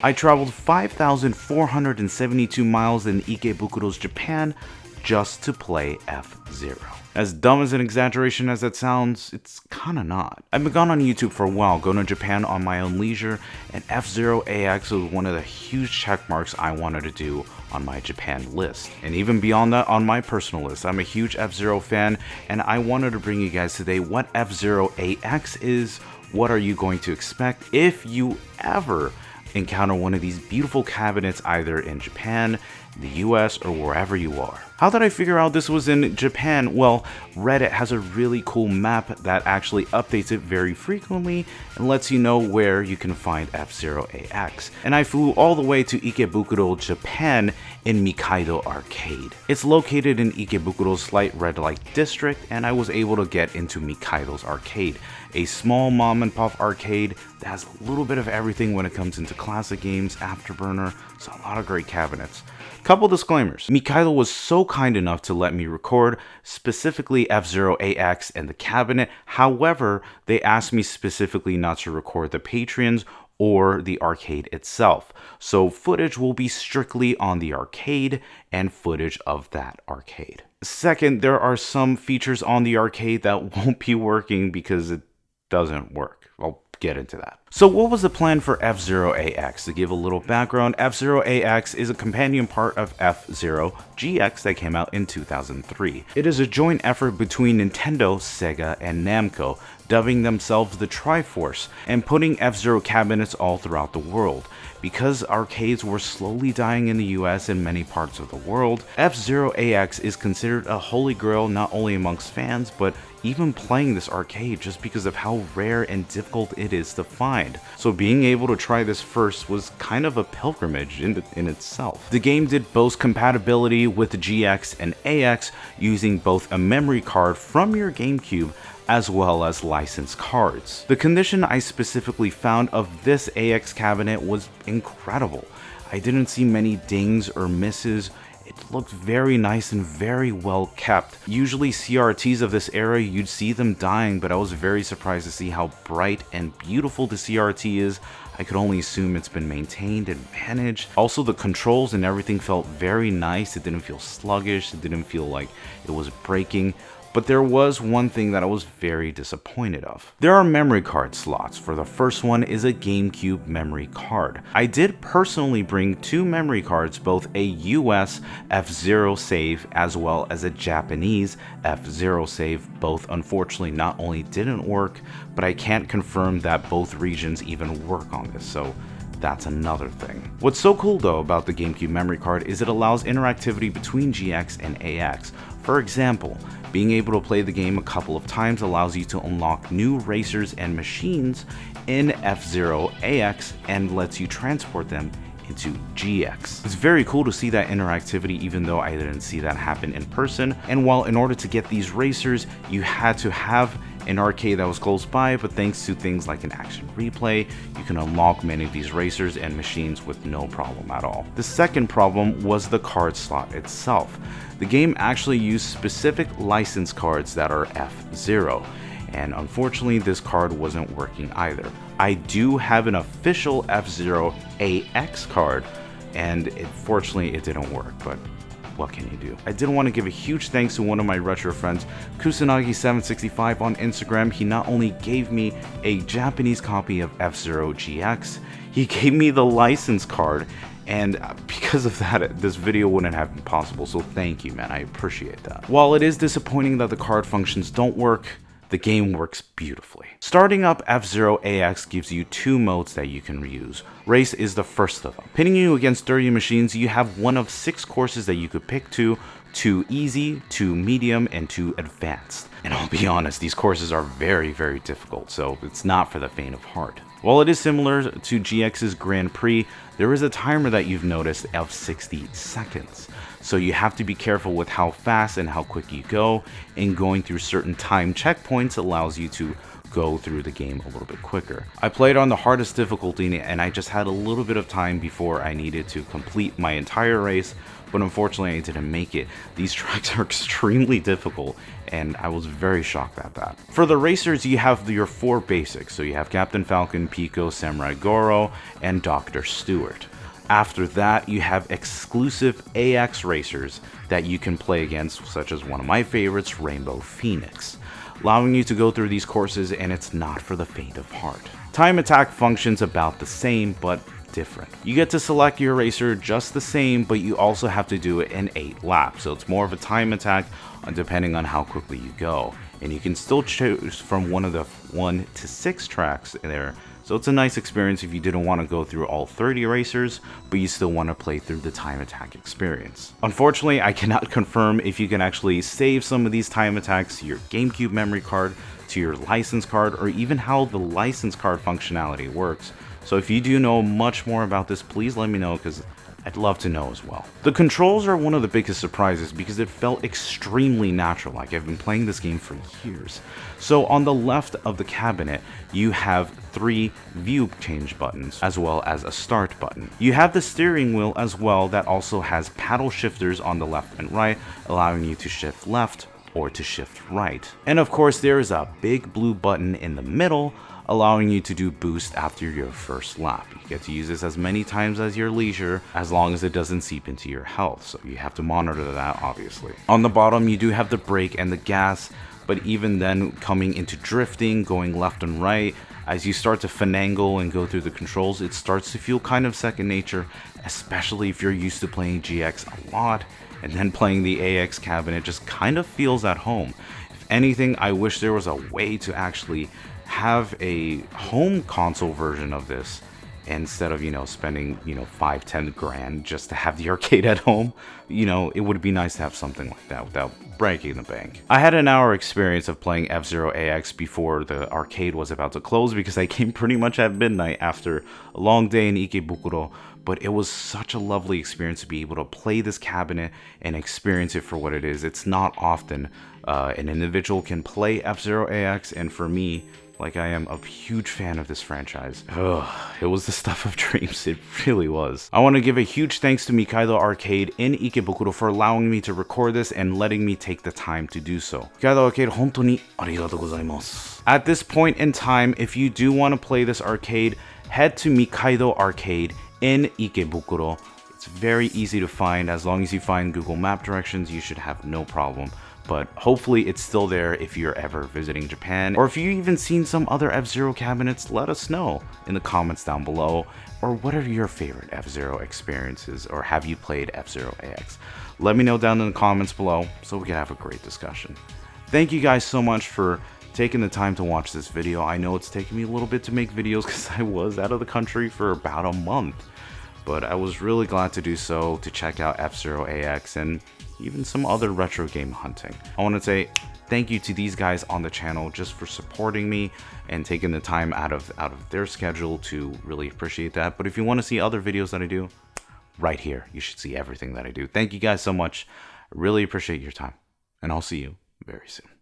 I traveled 5,472 miles in Ikebukuro's Japan just to play F-Zero. As dumb as an exaggeration as that sounds, it's kinda not. I've been gone on YouTube for a while, going to Japan on my own leisure, and F-Zero AX was one of the huge checkmarks I wanted to do on my Japan list. And even beyond that, on my personal list, I'm a huge F-Zero fan, and I wanted to bring you guys today what F-Zero AX is, what are you going to expect if you ever encounter one of these beautiful cabinets either in Japan, the US, or wherever you are. How did I figure out this was in Japan? Well, Reddit has a really cool map that actually updates it very frequently and lets you know where you can find F-Zero AX. And I flew all the way to Ikebukuro, Japan in Mikaido Arcade. It's located in Ikebukuro's slight red light district, and I was able to get into Mikaido's arcade, a small mom and pop arcade that has a little bit of everything when it comes into classic games, Afterburner, so a lot of great cabinets. Couple disclaimers. Mikaido was so kind enough to let me record specifically F-Zero AX and the cabinet. However, they asked me specifically not to record the Patreons or the arcade itself. So footage will be strictly on the arcade and footage of that arcade. Second, there are some features on the arcade that won't be working because it doesn't work. I'll get into that. So what was the plan for F-Zero AX? To give a little background, F-Zero AX is a companion part of F-Zero GX that came out in 2003. It is a joint effort between Nintendo, Sega, and Namco, dubbing themselves the Triforce, and putting F-Zero cabinets all throughout the world. Because arcades were slowly dying in the US and many parts of the world, F-Zero AX is considered a holy grail not only amongst fans, but even playing this arcade just because of how rare and difficult it is to find. So being able to try this first was kind of a pilgrimage in itself. The game did boast compatibility with the GX and AX using both a memory card from your GameCube as well as licensed cards. The condition I specifically found of this AX cabinet was incredible. I didn't see many dings or misses. It looked very nice and very well kept. Usually CRTs of this era, you'd see them dying, but I was very surprised to see how bright and beautiful the CRT is. I could only assume it's been maintained and managed. Also, the controls and everything felt very nice. It didn't feel sluggish. It didn't feel like it was breaking. But there was one thing that I was very disappointed of. There are memory card slots. For the first one is a GameCube memory card. I did personally bring two memory cards, both a US F-Zero save as well as a Japanese F-Zero save. Both unfortunately not only didn't work, but I can't confirm that both regions even work on this, so that's another thing. What's so cool though about the GameCube memory card is it allows interactivity between GX and AX. For example, being able to play the game a couple of times allows you to unlock new racers and machines in F-Zero AX and lets you transport them into GX. It's very cool to see that interactivity even though I didn't see that happen in person. And while in order to get these racers, you had to have an arcade that was close by, but thanks to things like an action replay, you can unlock many of these racers and machines with no problem at all. The second problem was the card slot itself. The game actually used specific license cards that are F-Zero, and unfortunately this card wasn't working either. I do have an official F-Zero AX card, and fortunately it didn't work, but what can you do? I did want to give a huge thanks to one of my retro friends, Kusanagi765 on Instagram. He not only gave me a Japanese copy of F-Zero GX, he gave me the license card, and because of that, this video wouldn't have been possible, so thank you, man. I appreciate that. While it is disappointing that the card functions don't work, the game works beautifully. Starting up F-Zero AX gives you two modes that you can use. Race is the first of them. Pitting you against 30 machines, you have one of 6 courses that you could pick to easy, to medium, and to advanced. And I'll be honest, these courses are very, very difficult, so it's not for the faint of heart. While it is similar to GX's Grand Prix, there is a timer that you've noticed of 60 seconds. So you have to be careful with how fast and how quick you go, and going through certain time checkpoints allows you to go through the game a little bit quicker. I played on the hardest difficulty and I just had a little bit of time before I needed to complete my entire race, but unfortunately I didn't make it. These tracks are extremely difficult and I was very shocked at that. For the racers, you have your 4 basics. So you have Captain Falcon, Pico, Samurai Goro, and Dr. Stewart. After that, you have exclusive AX racers that you can play against, such as one of my favorites, Rainbow Phoenix, allowing you to go through these courses, and it's not for the faint of heart. Time attack functions about the same, but different. You get to select your racer just the same, but you also have to do it in 8 laps, so it's more of a time attack depending on how quickly you go. And you can still choose from one of the 1 to 6 tracks there. So it's a nice experience if you didn't want to go through all 30 racers, but you still want to play through the time attack experience. Unfortunately, I cannot confirm if you can actually save some of these time attacks to your GameCube memory card, to your license card, or even how the license card functionality works. So if you do know much more about this, please let me know, because I'd love to know as well. The controls are one of the biggest surprises because it felt extremely natural, like I've been playing this game for years. So on the left of the cabinet, you have 3 view change buttons, as well as a start button. You have the steering wheel as well that also has paddle shifters on the left and right, allowing you to shift left or to shift right. And of course, there is a big blue button in the middle, allowing you to do boost after your first lap. You get to use this as many times as your leisure, as long as it doesn't seep into your health, so you have to monitor that, obviously. On the bottom, you do have the brake and the gas, but even then, coming into drifting, going left and right, as you start to finagle and go through the controls, it starts to feel kind of second nature, especially if you're used to playing GX a lot, and then playing the AX cabinet just kind of feels at home. If anything, I wish there was a way to actually have a home console version of this instead of, spending, 5-10 grand just to have the arcade at home. It would be nice to have something like that without breaking the bank. I had an hour experience of playing F-Zero AX before the arcade was about to close because I came pretty much at midnight after a long day in Ikebukuro, but it was such a lovely experience to be able to play this cabinet and experience it for what it is. It's not often an individual can play F-Zero AX, and for me, like, I am a huge fan of this franchise. It was the stuff of dreams, it really was. I want to give a huge thanks to Mikaido Arcade in Ikebukuro for allowing me to record this and letting me take the time to do so. Mikaido Arcade, hontoni arigatou gozaimasu. At this point in time, if you do want to play this arcade, head to Mikaido Arcade in Ikebukuro. It's very easy to find. As long as you find Google Map directions, you should have no problem. But hopefully it's still there if you're ever visiting Japan, or if you've even seen some other F-Zero cabinets, let us know in the comments down below. Or what are your favorite F-Zero experiences, or have you played F-Zero AX? Let me know down in the comments below so we can have a great discussion. Thank you guys so much for taking the time to watch this video. I know it's taken me a little bit to make videos because I was out of the country for about a month, but I was really glad to do so, to check out F-Zero AX and even some other retro game hunting. I want to say thank you to these guys on the channel just for supporting me and taking the time out of their schedule to really appreciate that. But if you want to see other videos that I do, right here, you should see everything that I do. Thank you guys so much. I really appreciate your time, and I'll see you very soon.